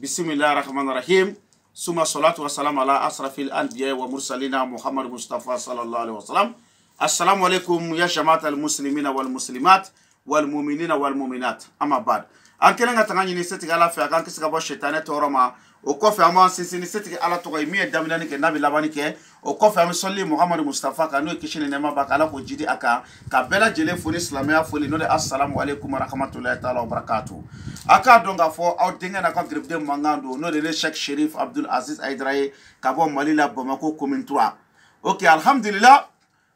Bismillahirrahmanirrahim. Suma salatu wa salam ala asrafil anbiya wa mursalina Muhammad Mustafa sallallahu alaihi wa sallam. Assalamu alaikum ya jama'at al-muslimina wal muslimat wal mu'minina wal mu'minat. Amma ba'd. An kelen ka tanga ɲini setigi ala fɛ a kan kisi ka bɔ shetane tɔɔrɔ ma. O kɔfɛ an b'an sinsin ni setigi ala tɔgɔ ye min ye daminɛni kɛ n'a bɛ labani kɛ. O kɔfɛ an bɛ sɔli Muhammad Mustafa kan n'o ye kisi ni nɛɛma b'a kan ala k'o jidi a kan ka bɛɛ lajɛlen fo ni silamɛya foli n'o de assalamu alaikum wa rahmatulahi ta'ala wa barakatuh. A k'a dɔn k'a fɔ aw denkɛ n'a ka giribuden mankan don n'o de ye Cheikh Cherif Abdul Aziz Aidara ye ka bɔ Mali la Bamako commune 3. Ok, alhamdulillah.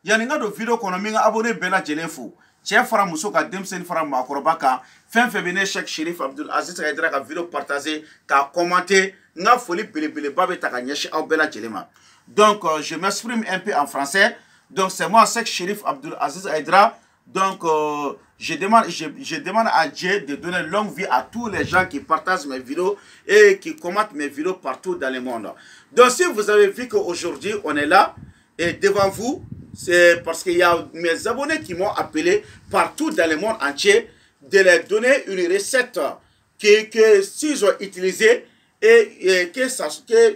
Yani nga do video kɔnɔ min ka abonné bɛɛ lajɛlen fo. Cɛ fara muso ka denmisɛnnin fara maakɔrɔba kan fɛn fɛn bɛ ne Cheikh Cherif Abdul Aziz Aidara ka video partager ka commenter nga foli belebeleba bɛ ta ka ɲɛsin aw bɛɛ lajɛlen ma. Donc je m'exprime un peu en français. Donc c'est moi Cheikh Cherif Abdul Aziz Aidara. Donc je demande à Dieu de donner longue vie à tous les gens qui partagent mes vidéos et qui commentent mes vidéos partout dans le monde. Donc si vous avez vu qu'aujourd'hui on est là et devant vous, c'est parce qu'il y a mes abonnés qui m'ont appelé partout dans le monde entier de leur donner une recette que s'ils ont utilisé et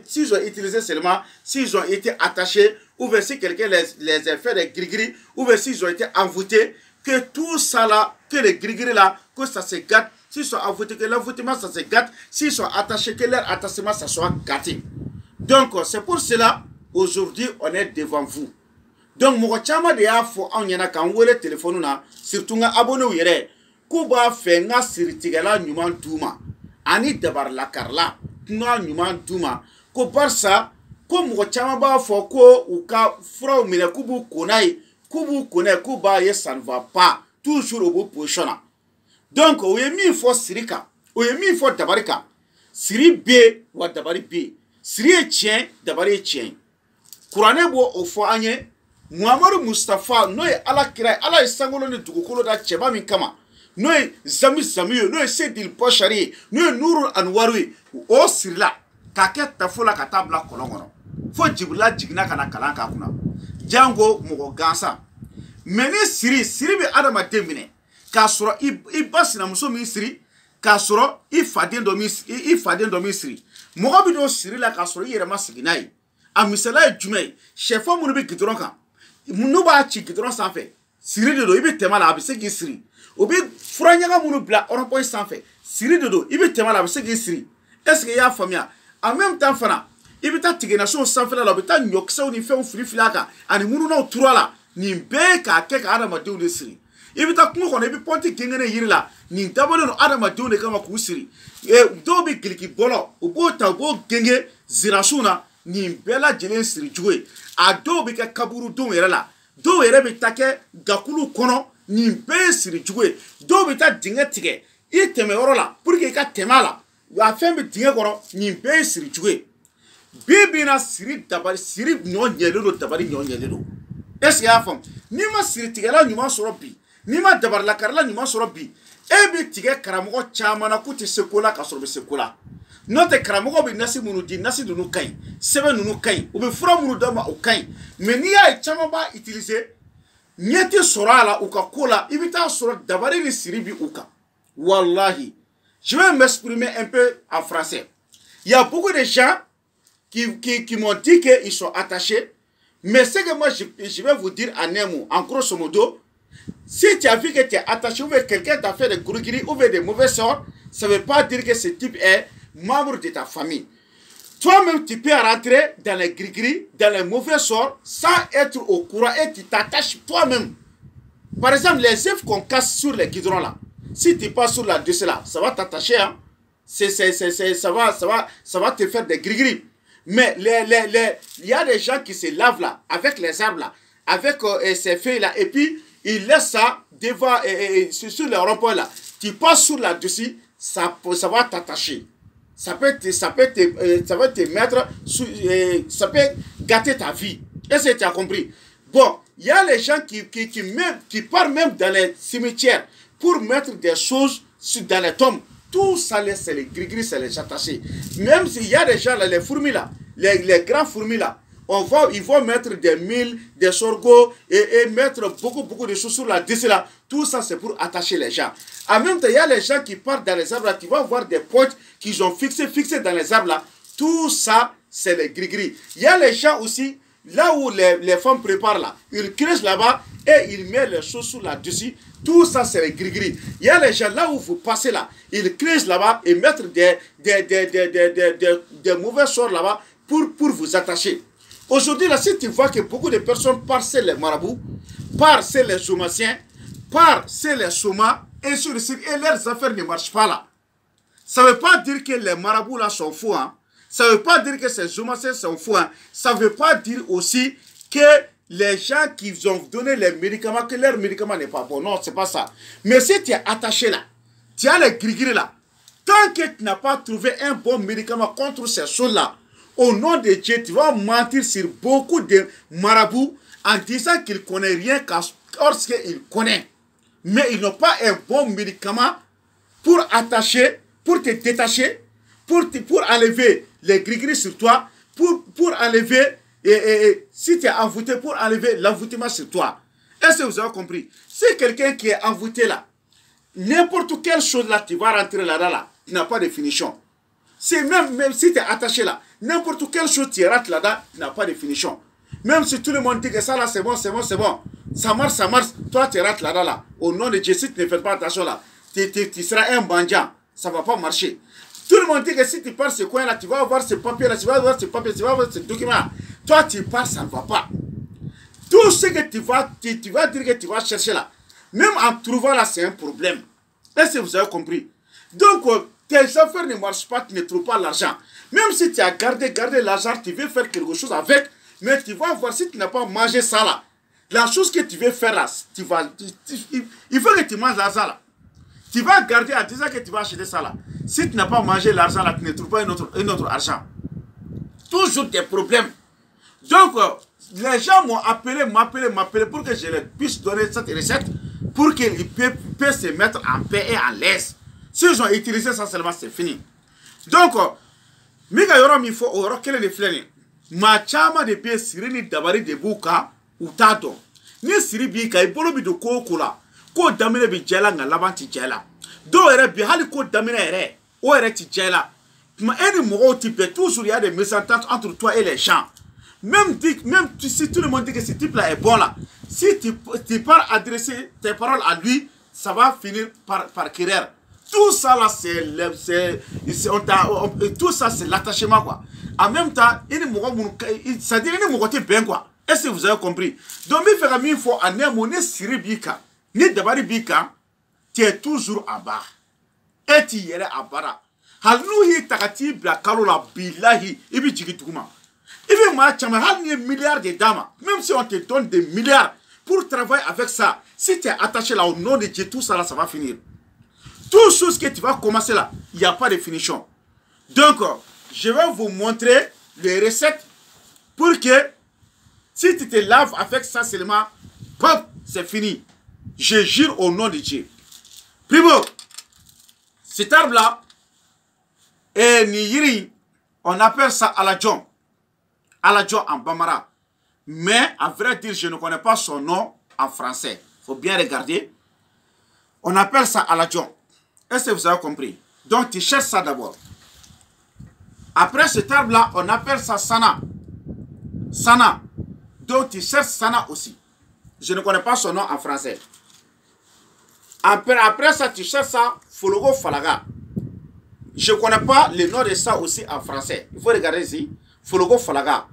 s'ils ont utilisé seulement, s'ils ont été attachés, ou bien si quelqu'un les a fait des gris-gris, ou bien s'ils ont été envoûtés, que tout ça là, que les gris-gris là, que ça se gâte, s'ils sont envoûtés, que l'envoûtement ça se gâte, s'ils sont attachés, que leur attachement ça soit gâté. Donc c'est pour cela, aujourd'hui on est devant vous. Donc mɔgɔ caman de y'a fɔ anw ɲɛna k'an wele téléphone na surtout n ka abonnéw yɛrɛ k'u b'a fɛ n ka siritigɛla ɲuman d'u ma ani dabarilakarila n ka ɲuman d'u ma ko barisa ko mɔgɔ caman b'a fɔ ko u ka furaw minɛ k'u b'u ko n'a ye k'u b'a ye ça ne va pas toujours u b'u position na. Donc u ye min fɔ siri kan u ye min fɔ dabari kan siri bɛ yen wa dabari bɛ yen siri ye tiɲɛ dabari ye tiɲɛ kuranɛ b'o o fɔ an ye. Muhammadu Mustafa n'o ye ala kira ye ala ye sankolo ni dugukolo da cɛba min kama n'o ye Zami ye n'o ye Sedil Bashari ye n'o ye Nurul Anwaru ye o sirila k'a kɛ tafo la ka taa bila kɔlɔn kɔnɔ fo Jibirila jiginna ka na kalan k'a kunna jango mɔgɔ gansan mais ni siri bɛ adamaden minɛ k'a sɔrɔ i ba sinamuso min siri k'a sɔrɔ i faden dɔ min siri mɔgɔ bɛ don siri la k'a sɔrɔ i yɛrɛ ma sigi n'a ye a misala ye jumɛn ye sɛfan minnu bɛ gidɔrɔn kan n'u b'a ci gidɔrɔn sanfɛ siri de don i bɛ tɛmɛ la a bɛ se k'i siri o bɛ fura ɲaga minnu bila rond-point sanfɛ siri de don i bɛ tɛmɛ la a bɛ se k'i siri est-ce que i y'a faamuya en même temps fana i bɛ taa tigɛnasow sanfɛla la u bɛ taa ɲɔkisɛw ni fɛnw fili a kan ani mununaw turu a la nin bɛɛ ye k'a kɛ ka adamadenw de siri i bɛ taa kungo kɔnɔ i bɛ pɔnti gɛngɛnɛ yiri la nin dabɔlen don adamadenw de kama k'u siri dɔw bɛ giliki bɔlɔ u b'o ta u b'o gɛngɛ zirasiw na nin bɛɛ lajɛlen siri cogo ye a dɔw bɛ kɛ kaburudenw yɛrɛ la dɔw yɛrɛ bɛ taa kɛ gakulu kɔnɔ nin bɛɛ ye siri cogo ye dɔw bɛ taa dingɛ tigɛ i tɛmɛ yɔrɔ la pour que i ka tɛmɛ a la a fɛn bɛ dingɛ kɔrɔ nin bɛɛ ye siri cogo ye bi bi in na siri ɲɔ ɲɛlen don dabari ɲɔ ɲɛlen don est ce que i y'a faamu n'i ma siritigɛla ɲuman sɔrɔ bi n'i ma dabarilakarila ɲuman sɔrɔ bi e bɛ tigɛ karamɔgɔ caman na k'u tɛ se ko la ka sɔrɔ u bɛ se ko la. N'o tɛ karamɔgɔ bɛ nasi minnu di nasi ninnu ka ɲi sɛbɛn ninnu ka ɲi u bɛ fura minnu d'a ma o ka ɲi mais n'i y'a ye caman b'a utiliser ɲɛ tɛ sɔrɔ a la u ka ko la i bɛ taa sɔrɔ dabari ni siri bi u kan wallahi je vais m'exprimer un peu en français il y a beaucoup de gens qui m'ont dit qu'ils sont attachés mais ce que moi je vais vous dire en un mot en grosso modo si tu as vu que tu es attaché ou bien quelqu'un t'a fait des gris-gris ou bien des mauvais sorts ça ne veut pas dire que ce type est membre de ta famille. Toi-même, tu peux rentrer dans les gris-gris, dans les mauvais sorts, sans être au courant et tu t'attaches toi-même. Par exemple, les œufs qu'on casse sur les guidrons là, si tu passes sur la dessus là, ça va t'attacher, hein? Ça va te faire des gris-gris. Mais il y a des gens qui se lavent là, avec les arbres là, avec ces feuilles là, et puis ils laissent ça devant, sur les ronds-points là. Tu passes sur la dessus, ça va t'attacher. Ça va te mettre, ça peut gâter ta vie. Est-ce que tu as compris? Bon, il y a les gens qui partent même dans les cimetières pour mettre des choses dans les tombes. Tout ça, c'est les gris-gris, c'est les attachés. Même s'il y a des gens là, les fourmis là, les grands fourmis là, ils vont mettre des milles, des sorgho et mettre beaucoup de choses sur la dessous là. Tout ça, c'est pour attacher les gens. En même temps, il y a les gens qui partent dans les arbres là, qui vont voir des pointes qu'ils ont fixées dans les arbres là. Tout ça, c'est les gris-gris. Il y a les gens aussi, là où les femmes préparent là, ils creusent là-bas et ils mettent les choses sur là-dessus. Tout ça, c'est les gris-gris. Il y a les gens là où vous passez là, ils creusent là-bas et mettent des mauvais sorts là-bas pour vous attacher. Aujourd'hui, là, si tu vois que beaucoup de personnes passent les marabouts, passent les somaciens, passent les somas, et sur le site, et leurs affaires ne marchent pas là. Ça ne veut pas dire que les marabouts là sont fous, hein. Ça ne veut pas dire que ces somaciens sont fous, hein. Ça ne veut pas dire aussi que les gens qui ont donné les médicaments, que leur médicament n'est pas bon. Non, c'est pas ça. Mais si tu es attaché là, tu as les gris-gris là, tant que tu n'as pas trouvé un bon médicament contre ces choses-là, au nom de Dieu, tu vas mentir sur beaucoup de marabouts en disant qu'ils ne connaissent rien lorsqu'ils connaissent. Mais ils n'ont pas un bon médicament pour attacher, pour te détacher, pour enlever les gris-gris sur toi, pour enlever, si tu es envoûté, pour enlever l'envoûtement sur toi. Est-ce que vous avez compris? C'est quelqu'un qui est envoûté là. N'importe quelle chose là, tu vas rentrer là-dedans là, tu n'as pas de finition. C'est même si tu es attaché là, n'importe quelle chose tu rentres là-dedans, tu n'as pas de finition. Même si tout le monde dit que ça là c'est bon, c'est bon, c'est bon. Ça marche, toi tu rentres là-dedans là. Au nom de Dieu, si tu ne fais pas attention là, tu seras un bandit. Ça ne va pas marcher. Tout le monde dit que si tu pars ce coin là, tu vas avoir ce papier là, tu vas avoir ce papier, tu vas avoir ce document là. Toi tu pars, ça ne va pas. Tout ce que tu vas dire que tu vas chercher là, même en trouvant là, c'est un problème. Est-ce que vous avez compris? Donc, tes affaires ne marchent pas, tu ne trouves pas l'argent. Même si tu as gardé l'argent, tu veux faire quelque chose avec, mais tu vas voir si tu n'as pas mangé ça là. La chose que tu veux faire là, il faut que tu manges l'argent là. Tu vas garder en disant que tu vas acheter ça là. Si tu n'as pas mangé l'argent là, tu ne trouves pas un autre argent. Toujours des problèmes. Donc, les gens m'ont m'appeler pour que je leur puisse donner cette recette pour qu'ils puissent se mettre en paix et en l'aise. S'ils ont utilisé ça seulement, c'est fini. Donc, Mika Yoram, il faut quel est le ma chama de pied sirini dabari de buka utado. Ni siribi ka ibolo bi do ko kula. Ko damine bi jela nga labanti jela. Do ere bi hali ko damine ere. O ere ti jela. Ma eni mogo type toujours il y a des mésententes entre toi et les gens. Même si tout le monde dit que ce type là est bon là, si tu pars adresser tes paroles à lui, ça va finir par querer. Tout ça là, tout ça c'est l'attachement quoi. En même temps, ça dit qu'il y a bien quoi. Est-ce que vous avez compris? Donc, il faut en un siri bika, ni dabari bika, tu es toujours en bas. Et tu y es à bas. Halouhi takati bla kalola bilahi, ibi jigituma. Il ma chama halni milliards de dames, même si on te donne des milliards pour travailler avec ça, si tu es attaché là au nom de Dieu, tout ça là, ça va finir. Tout ce que tu vas commencer là, il n'y a pas de finition. Donc, je vais vous montrer les recettes pour que si tu te laves avec ça seulement, pop, c'est fini. Je jure au nom de Dieu. Primo, cet arbre là, et Niyiri, on appelle ça Aladjon. Aladjon en Bambara. Mais, à vrai dire, je ne connais pas son nom en français. Il faut bien regarder. On appelle ça Aladjon. Est-ce que vous avez compris? Donc, tu cherches ça d'abord. Après cet arbre-là, on appelle ça Sana. Sana. Donc, tu cherches Sana aussi. Je ne connais pas son nom en français. Après ça, tu cherches ça Fologo Falaga. Je ne connais pas le nom de ça aussi en français. Il faut regarder ici. Fologo Falaga.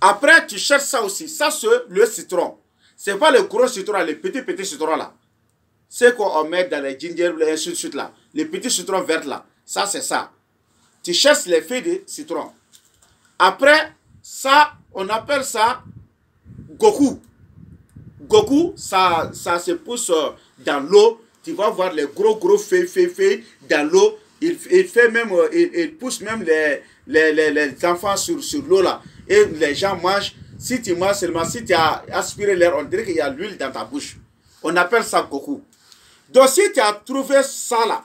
Après, tu cherches ça aussi. Ça, c'est le citron. Ce n'est pas le gros citron, le petit citron là. C'est qu'on met dans les ginger et ainsi de suite là. Les petits citrons verts là. Ça, c'est ça. Tu cherches les feuilles de citron. Après, ça, on appelle ça Goku. Goku, ça se pousse dans l'eau. Tu vas voir les gros feuilles dans l'eau. Il fait même, il pousse même les enfants sur l'eau là. Et les gens mangent. Si tu manges seulement, si tu as aspiré l'air, on dirait qu'il y a l'huile dans ta bouche. On appelle ça Goku. Donc si tu as trouvé ça là,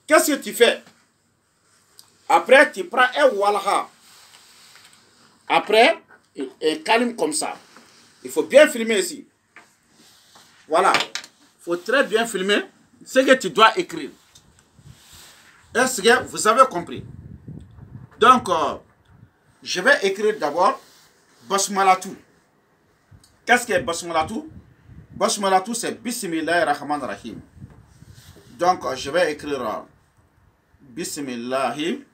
qu'est-ce que tu fais? Après, tu prends un walha. Après, et calme comme ça. Il faut bien filmer ici. Voilà. Il faut très bien filmer ce que tu dois écrire. Est-ce que vous avez compris? Donc, je vais écrire d'abord Basmalatou. Qu'est-ce que Basmalatou? Basmalatou, c'est Bismillahirrahmanirrahim. Donc, je vais écrire Bismillahi.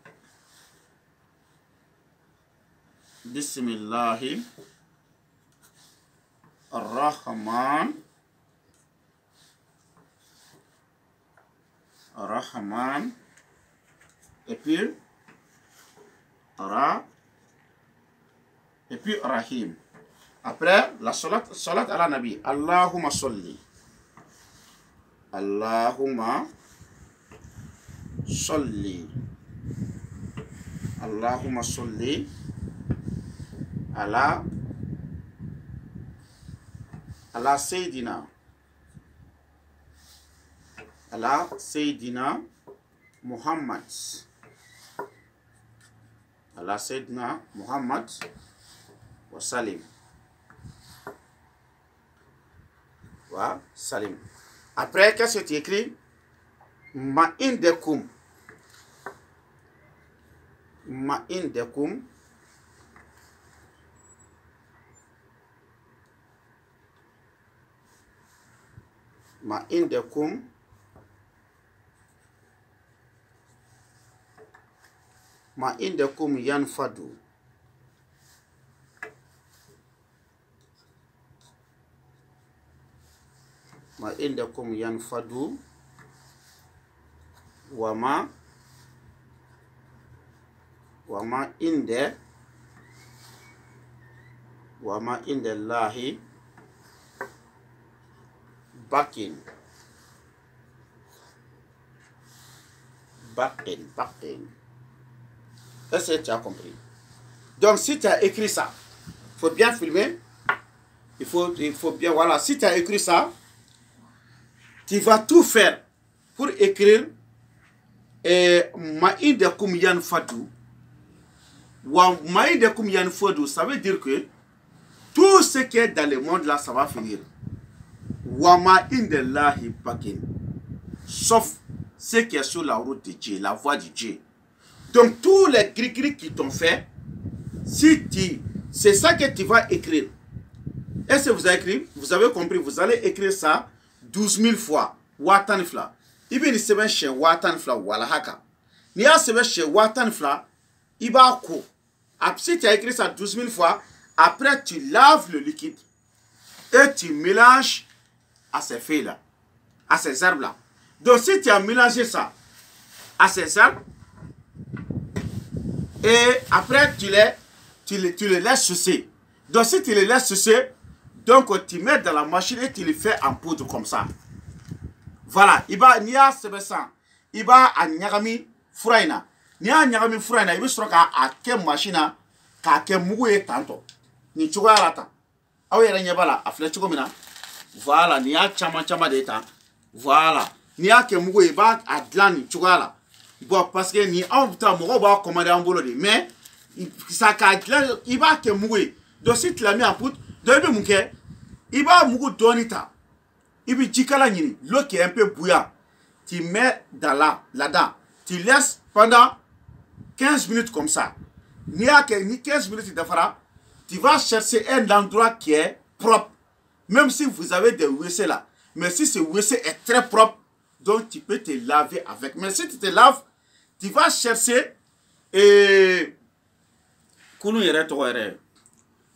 Bismillahi. Rahman. Rahman. Et puis Rahim. Après la salat à la Nabi. Allahumma salli. Allahumma salli. Allahumma salli ala Sayyidina. Ala Sayyidina Muhammad. Ala Sayyidina Muhammad wa salim. Wa salim. Après, qu'est-ce que tu écris? Ma'indekum. Ma'indekum. Ma'indekum. Ma'indekum yanfadu. Ma'indekum yanfadu. Wama inde Allahi bakin. Est-ce que tu as compris? Donc, si tu as écrit ça, il faut bien filmer. Il faut bien, voilà. Si tu as écrit ça, tu vas tout faire pour écrire Ma'indekum yanfadu. Wa Ma'indekum yanfadu, ça veut dire que tout ce qui est dans le monde là, ça va finir. Wa ma'indellahi bakin. Sauf ce qui est sur la route de Dieu, la voie de Dieu. Donc, tous les gris-gris qui t'ont fait, c'est ça que tu vas écrire. Est-ce que vous avez écrit? Vous avez compris? Vous allez écrire ça 12 000 fois. Watanfla. Ibi sebe chez Watanfla wala haka. Ni a sebe chez Watanfla, iba ko. Si tu as écrit ça 12 000 fois, après tu laves le liquide et tu mélanges à ces feuilles-là, à ces herbes-là. Donc, si tu as mélangé ça à ces herbes, et après tu les laisses sucer. Donc, si tu les laisses sucer, donc tu mets dans la machine et tu les fais en poudre comme ça. Voilà. Iba niya sebesan. Iba a nyagami furaina. Niya nyagami furaina. Ibi soroka a ke machine ka ke mugu ye tanto. Ni chugo ya lata. Awe yere nyebala a fle chugo mina. Voilà. Niya chama de ta. Voilà. Niya ke mugu ye ba a dlan ni chugo ya la. Bon, parce que ni a putain mugo ba commander en bolo de. Mais ça ka dlan iba ke mugu. Donc si tu l'as mis en poudre, donc ibi muke iba mugu donita. Ibi jikala nini, l'eau qui est un peu bouillant, tu mets dans là-dedans. Tu laisses pendant 15 minutes comme ça. Ni 15 minutes de fara, tu vas chercher un endroit qui est propre. Même si vous avez des WC là. Mais si ce WC est très propre, donc tu peux te laver avec. Mais si tu te laves, tu vas chercher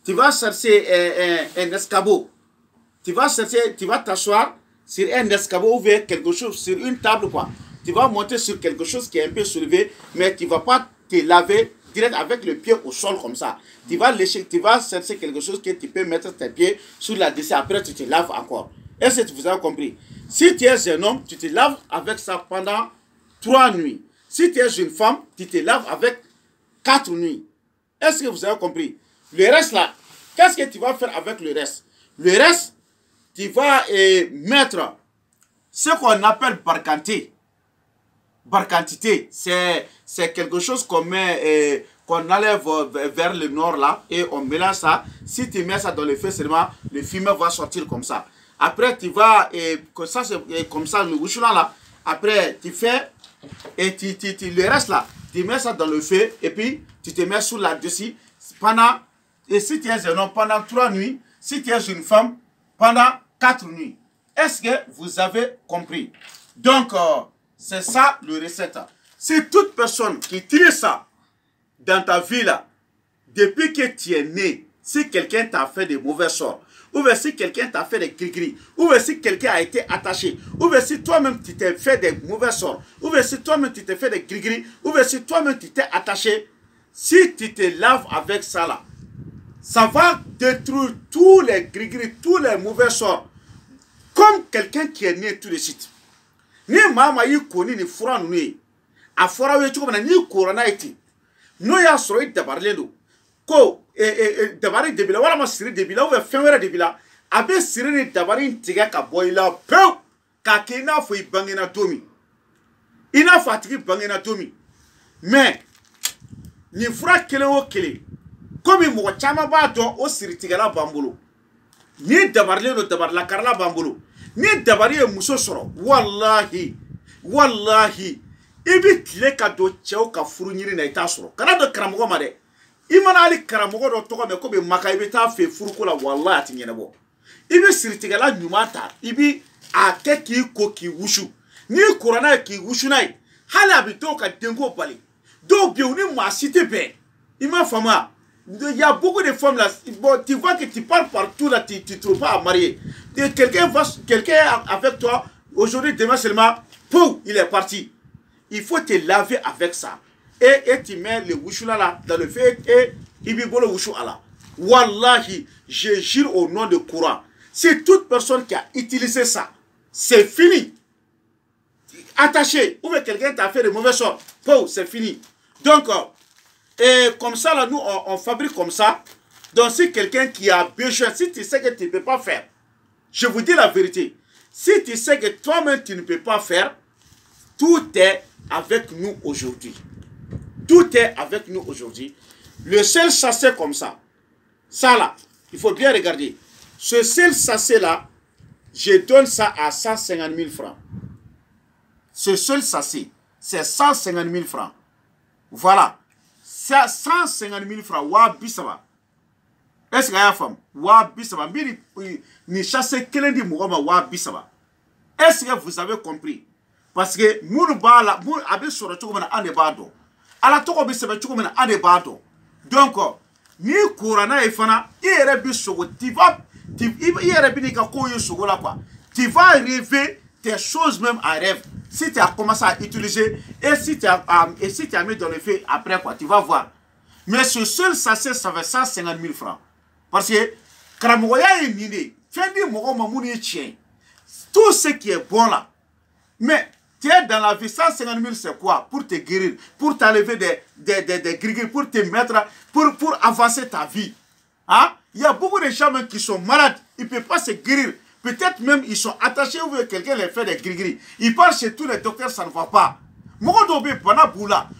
tu vas chercher un escabeau. Tu vas t'asseoir sur un escabeau ou quelque chose, sur une table quoi. Tu vas monter sur quelque chose qui est un peu soulevé, mais tu ne vas pas te laver direct avec le pied au sol comme ça. Tu vas chercher quelque chose que tu peux mettre tes pieds sur la dessus, après tu te laves encore. Est-ce que vous avez compris? Si tu es un homme, tu te laves avec ça pendant 3 nuits. Si tu es une femme, tu te laves avec 4 nuits. Est-ce que vous avez compris? Le reste là, qu'est-ce que tu vas faire avec le reste? Le reste, tu vas mettre ce qu'on appelle barkanté. par quantité. C'est quelque chose qu'on met, qu'on enlève vers le nord là, et on mélange ça. Si tu mets ça dans le feu seulement, le fumet va sortir comme ça. Après, tu vas, ça c'est comme ça, le wushulan là. Après, tu fais, et tu le reste là, tu mets ça dans le feu, et puis tu te mets sous là-dessus, pendant, et si tu es un homme, pendant 3 nuits, si tu es une femme, pendant 4 nuits. Est-ce que vous avez compris? Donc, c'est ça le recette. Si toute personne qui utilise ça dans ta vie là, depuis que tu es né, si quelqu'un t'a fait des mauvais sorts, ou bien si quelqu'un t'a fait des gris-gris, ou bien si quelqu'un a été attaché, ou bien si toi-même tu t'es fait des mauvais sorts, ou bien si toi-même tu t'es fait des gris-gris, ou bien si toi-même tu t'es attaché, si tu te laves avec ça là, ça va détruire tous les gris-gris, tous les mauvais sorts, comme quelqu'un qui est né tout de suite. Ni mama yi koni ni fura nui, a fura we chuko na ni corona iti, no ya soro dabarlendo, ko dabari debila wala ma siri debila ou fenwera debila, abe siri ni dabari ntiga ka boila peu, ka kena fo ibangena domi, ina fatigi bangena domi, mais ni fura kele o kele, comme mo chama ba don o siri tigala bambolo, ni dabarlendo dabar la karla bambolo. Ni dabari e muso soro wallahi wallahi ibi tile ka do chew ka furu nyiri na ita soro kana do karamogo ma de imana ali karamogo do to ko me ko be maka ibi ta fe furu ko la wallahi atinyene bo ibi siritigala nyumata ibi akeki ko ki wushu ni korana ki wushu nai hala bi to ka dengo bali do bi oni mo asite be ima fama. Il y a beaucoup de femmes là, bon, tu vois que tu parles partout là, tu ne trouves pas à marier. Quelqu'un avec toi, aujourd'hui, demain seulement, pouf, il est parti. Il faut te laver avec ça. Et tu mets le wushu là dans le feu et il y a le wushu là. Wallahi, je jure au nom de Coran. C'est toute personne qui a utilisé ça. C'est fini. Attaché. Ou bien quelqu'un t'a fait de mauvais sorts. Pouf, c'est fini. Donc, et comme ça, là, nous, on fabrique comme ça. Donc, si quelqu'un qui a besoin, si tu sais que tu ne peux pas faire, je vous dis la vérité. Si tu sais que toi-même, tu ne peux pas faire, tout est avec nous aujourd'hui. Tout est avec nous aujourd'hui. Le seul sachet comme ça, là, il faut bien regarder. Ce seul sachet-là, je donne ça à 150 000 francs. Ce seul sachet, c'est 150 000 francs. Voilà. C'est 150 000 francs. Wa bisaba. Est-ce qu'il y a une femme? Wa bisaba. Ni chasse quel dit mourama wa bisaba. Est-ce que vous avez compris? Parce que nous la nous avec sur le chocolat anebado. À la toko bisaba chocolat anebado. Donc ni courana et fana irebi sogo tu vas irebi ni ka koyo sogo là quoi. Tu vas rêver tes choses même en rêve. Si tu as commencé à utiliser et si tu as mis dans le feu après quoi, tu vas voir. Mais ce seul sachet, ça fait 150 000 francs. Parce que Karamoya est miné. Fendi Moro Mamouni tient. Tout ce qui est bon là. Mais tu es dans la vie, 150 000 c'est quoi? Pour te guérir, pour t'enlever des gris, pour te mettre, pour avancer ta vie. Hein? Il y a beaucoup de gens qui sont malades, ils ne peuvent pas se guérir. Peut-être même ils sont attachés ou quelqu'un les fait des gris-gris. Ils parlent chez tous les docteurs, ça ne va pas. Moi, je suis bana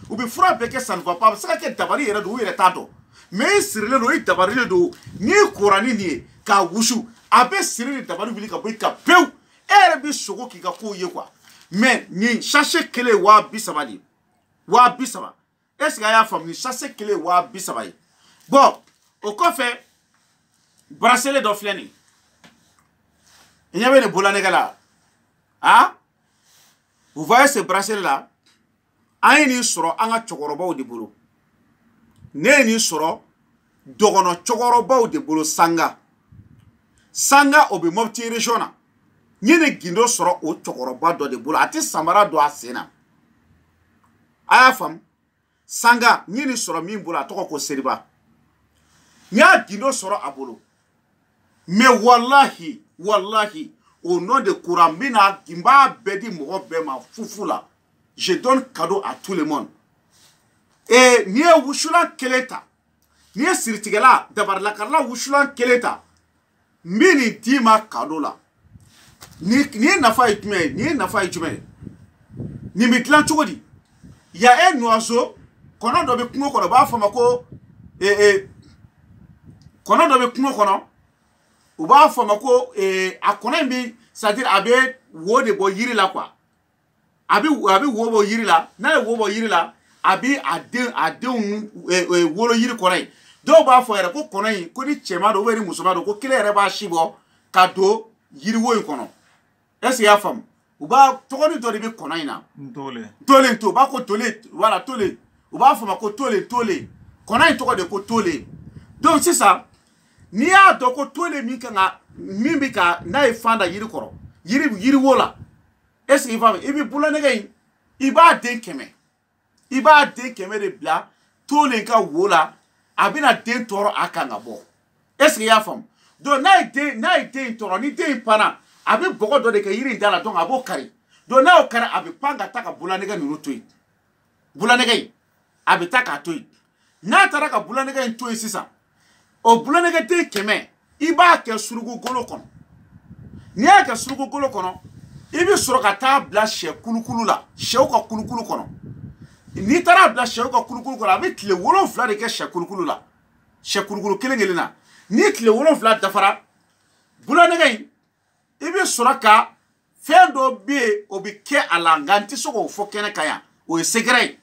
ou bien frappe que ça ne va pas. C'est que tabari est d'où il est tado. Mais sur le noyau tabari le dos, ni courani ni ka wushu. Abe sur le tabari vili ka boy ka peu. Et le bisogo qui ka kouye quoi. Mais ni chercher que les wa bisabadi. Wa bisaba. Est-ce qu'il y a une femme ni chercher que les wa bisabadi. Bon, au fait, bracelet d'offleni. Il y avait des boulanes là. Hein? Vous voyez ce bracelet-là? Aïni soro anga chokoroba ou de boulot. Neni soro dogono chokoroba ou de boulot sanga. Sanga obi mopti regiona. Nyene gindo soro o chokoroba do de boulot. Ati samara do asena. Aya fam. Sanga nyene soro mi boulot toko ko seriba. Nya gindo soro abolo. Mais wallahi, wallahi, au nom de Kourambina, Kimba Bedi Mourobema Foufoula, je donne cadeau à tout le monde. Et ni Wushulan Keleta, ni Siritigala, d'abord la Karla Wushulan Keleta, mini dima cadeau là. Ni nafa itume, ni nafa itume. ni mi dilan cogo di y a un oiseau kɔnɔ dɔ bɛ kungo kɔnɔ b'a fɔ ma ko kɔnɔ dɔ bɛ kungo kɔnɔ u b'a fɔ ma ko a kɔnɔ in bi c'est-à-dire a bɛ wo de bɔ yiri la quoi a bɛ wo bɔ yiri la n'a ye wo bɔ yiri la a bɛ a denw wolo yiri kɔnɔ in dɔw b'a fɔ yɛrɛ ko kɔnɔ in ko ni cɛman don ou bien ni musoman don ko kelen yɛrɛ b'a si bɔ ka don yiriwo in kɔnɔ est-ce que i y'a faamu u b'a tɔgɔni dɔ de bɛ kɔnɔ in na tole to u b'a ko tole voilà tole u b'a fɔ ma ko tole kɔnɔ in tɔgɔ de ko tole donc sisan n'i y'a dɔn ko tole min kan ka min bɛ ka n'a ye fan da yiri kɔrɔ yiriwo la est-ce que i faamu i bɛ bulanɛgɛ in i b'a den 100 i b'a den 100 de bila tole in ka wo la a bɛna den tɔɔrɔ a kan ka bɔ est-ce que i y'a faamu donc n'a ye den tɔɔrɔ ni den panna a bɛ bɔgɔ dɔ de kɛ yiri in da la donc a b'o kari donc n'a y'o kari a bɛ pan ka taa ka bulanɛgɛ ninnu to yen bulanɛgɛ in a bɛ taa k'a to yen n'a taara ka bulanɛgɛ in to yen sisan o bulanɛgɛ den 100 i b'a kɛ suruku golo kɔnɔ n'i y'a kɛ suruku golo kɔnɔ i bɛ sɔrɔ ka taa bila sɛ kulukulu la sɛw ka kulukulu kɔnɔ n'i taara bila sɛw ka kulukulu kɔnɔ a bɛ tile 7 de kɛ sɛ kulukulu la sɛ kulukulu kelen na ni tile 7 dafara bulanɛgɛ in i bɛ sɔrɔ ka fɛn dɔ bɛ yen o bɛ kɛ a la nka n tɛ se k'o fɔ kɛnɛ kan yan o ye secret ye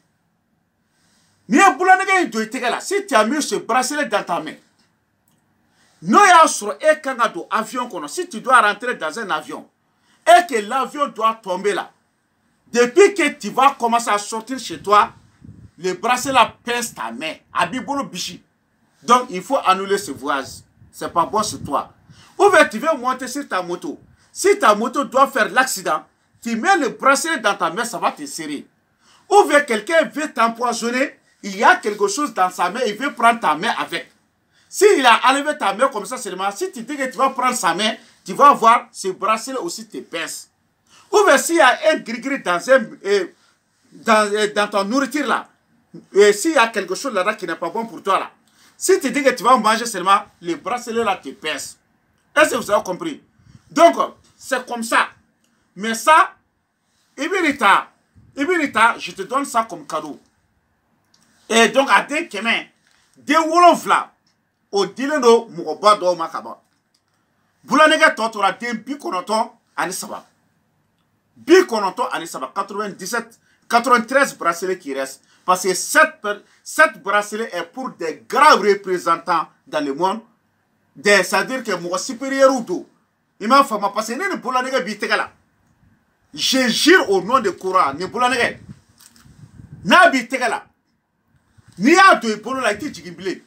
n'i ye bulanɛgɛ in don i tɛgɛ la si tu as mis ce bracelet dans ta main n'o y'a sɔrɔ e kan ka don avion kɔnɔ si tu dois rentrer dans un avion et que l'avion doit tomber là depuis que tu vas commencer à sortir chez toi le bracelet pèse ta main a b'i bolo bisi donc il faut annuler ce voyage c'est pas bon sur toi ou bien tu veux monter sur ta moto si ta moto doit faire l'accident tu mets le bracelet dans ta main ça va te serrer ou bien quelqu'un veut t'empoisonner il y a quelque chose dans sa main il veut prendre ta main avec s'il a enlevé ta main comme ça seulement si tu dis que tu vas prendre sa main tu vas voir ce bracelet aussi te pèse ou bien s'il y a un gris-gris dans ta nourriture là et s'il y a quelque chose là-dedans qui n'est pas bon pour toi là si tu dis que tu vas manger seulement le bracelet là te pèse. Est-ce que vous avez compris? Donc, c'est comme ça. Mais ça, Ibirita, je te donne ça comme cadeau. Et donc, à des kemen, des wolofla, au dilendo, mouroba do makaba. Boulanega totora den bikonoton, anisaba. Bikonoton, anisaba. 93 bracelets qui restent. Parce que 7 bracelets est pour des grands représentants dans le monde. C'est-à-dire que mon supérieur ou tout, il m'a fait ma passer ne boulanega bitegala. Je jure au nom de Coran, ne boulanega. Na bitegala. Ni a de bolo la iti jigibile.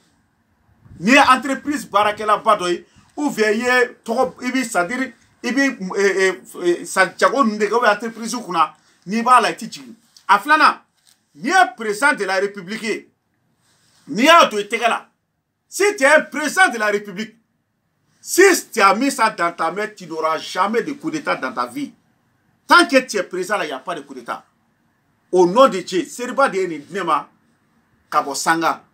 Ni entreprise barakela badoy ou veillez trop ibi c'est-à-dire ibi Santiago ndega ou entreprise kuna ni ba la iti jigi. Aflana ni est président de la République. Ni a de tegala. Si tu es un président de la République, si tu as mis ça dans ta main, tu n'auras jamais de coup d'État dans ta vie. Tant que tu es président, il n'y a pas de coup d'État. Au nom de Dieu, Seriba de Nema, Kabosanga,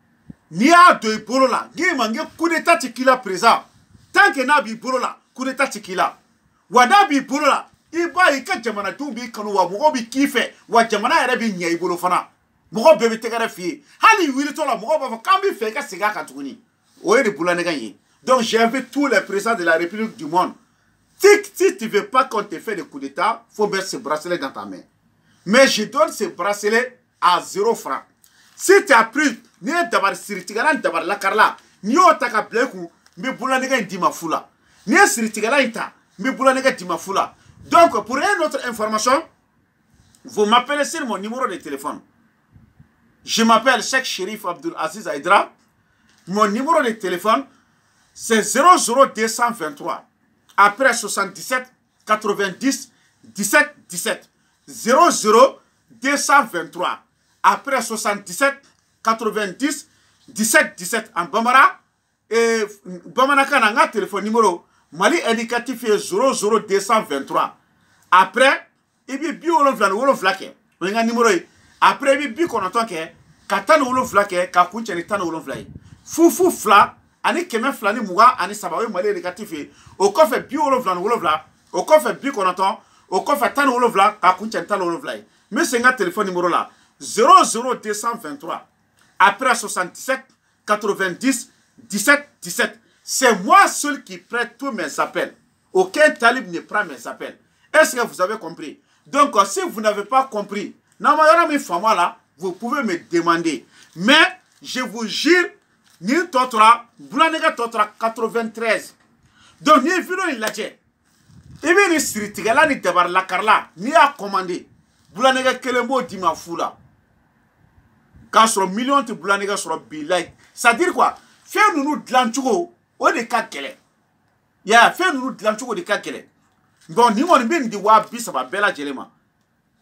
ni a de Bolola, ni mange coup d'État tikila présent. Tant que n'a bi Bolola, coup d'État tikila. Wada bi Bolola, iba ika jamana tumbi kanu wa mugo bi kife, wa jamana ere bi nya ibolo fana. Mugo bebe tegara fi. Hali wili tola mugo ba kambi fe ka siga ka tukuni. Oye de Boulanega yi. Donc j'invite tous les présidents de la République du monde. Si tu ne veux pas qu'on te fait des coups d'État, il faut mettre ce bracelet dans ta main. Mais je donne ce bracelet à 0 francs. Si tu as pris, ni d'abord siritigalan d'abord la carla, ni au taka bleku, mais Boulanega yi ma fula. Ni siritigalan ita, mais Boulanega yi ma fula. Donc pour une autre information, vous m'appelez sur mon numéro de téléphone. Je m'appelle Cheikh Chérif Abdul Aziz Aïdra. Mon numéro de téléphone, c'est 00223. Après 77 90 17 17. 00223. Après 77 90 17 17. En Bambara, et Bamanaka n'a pas téléphone numéro. Mali indicatif est 00223. Après, il y a Woloflake. Il y a un numéro. Après, il y a un Katan Woloflake, Kakunchen et Tan Woloflake. Fufu fla, ani keme fla ni muga, ani sabawe mali négatif. Au coffre bi wolofla, au coffre bi konaton, au coffre tan wolofla, kakunchen tan wolofla. Mais c'est un téléphone numéro là. 00223. Après 77 90 17 17. C'est moi seul qui prête tous mes appels. Aucun talib ne prend mes appels. Est-ce que vous avez compris? Donc, si vous n'avez pas compris, vous pouvez me demander. Mais, je vous jure, ni totra, Boulanega totra 93. Donc, ni vidéo il l'a dit. Et bien, ni siritigala ni debar la carla, ni a commandé. Boulanega kelembo di ma foula. Quand sur million de Boulanega sur bilay. Ça veut dire quoi? Faire nous de l'antugo, au de cas qu'elle est. Ya, faire nous de l'antugo de cas qu'elle est. Bon, ni on bien dit wa bisaba bela jelema.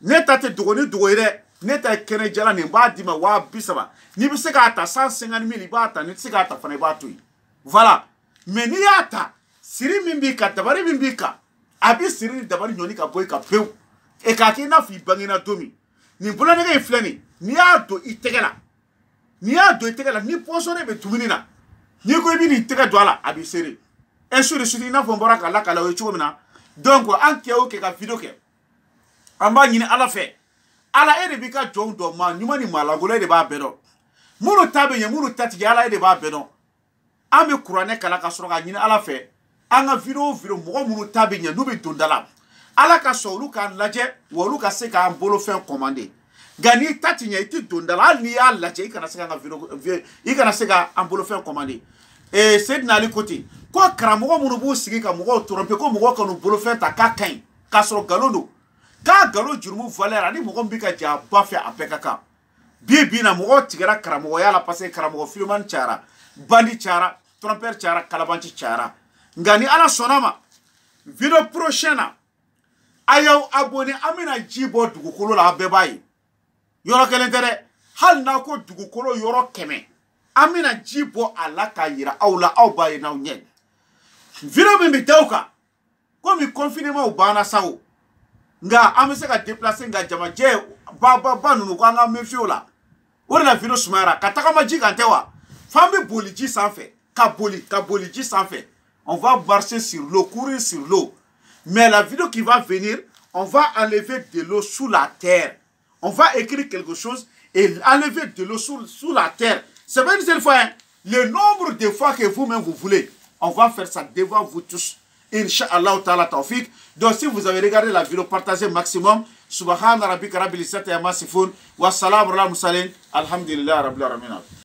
Neta te dogoni dogoire, neta kene jala ni ba di ma wa bisaba. Ni bi se ka ata 150 000 ba ata, ni se ka ata fane ba tuyi. Voilà. Mais ni ata, siri mimbika, dabari mimbika. Abi siri dabari nyoni ka boy ka peu. E ka ki na fi bangina domi. Ni Boulanega iflani, ni ato itegela. Ni ato itegela, ni posone be tuminina. Ni ko ibi ni itega douala, abi siri. Et sur le suite, na fombora ka la kala o chumina. Donc, en kia o ke ka video ke. Amba nyine ala fe. Ala ede bika jong do ma nyuma ni malangole de ba bedo. Munu tabe nye munu tati ala ede ba bedo. Ame kurane kala ka soroka nyine ala fe. Anga video mo munu tabe nye nube dondala. Ala ka so lu kan laje, wo lu ka se ka ambolo fen commandé. Gani tati nye iti dondala ni ya laje ikana se ka video ikana se ka ambolo fen commandé. Et c'est dans le côté. Quoi karamogo munubu sigi ka mogo trompe ko mogo kanu bolo fe ta ka kain ka soro galondo. Ka galo jurumu valeur ani mogo mbika ja ba fe apekaka. Bibi na mogo tigera karamogo ya la passer karamogo filman chara, bandi chara, tromper chara, kalabanchi chara. Ngani ala sonama. Video prochaine. Ayaw abonné amina jibo dugukolo la bebayi. Yoro kelentere hal na ko dugukolo yoro keme. Amina jibo ala ka yira awla aw baye na nyen. Video mi teuka. Ko mi confinement u bana sawo. Nga amese ka déplacer nga jama je ba nunu ko nga mefiola. Ora la video sumara kataka maji kantewa. Fambe boliji sans fait. Ka boliji sans fait. On va marcher sur l'eau, courir sur l'eau. Mais la vidéo qui va venir, on va enlever de l'eau sous la terre. On va écrire quelque chose et enlever de l'eau sous la terre. C'est pas une seule fois, hein. Le nombre de fois que vous-même vous voulez, on va faire ça devant vous tous. Inch'Allah ta'ala tawfiq. Donc si vous avez regardé la vidéo, partagez maximum. Subhana rabbika rabbil izzati amma yasifun. Wa salamun ala mursalin. Alhamdulillah rabbil alamin.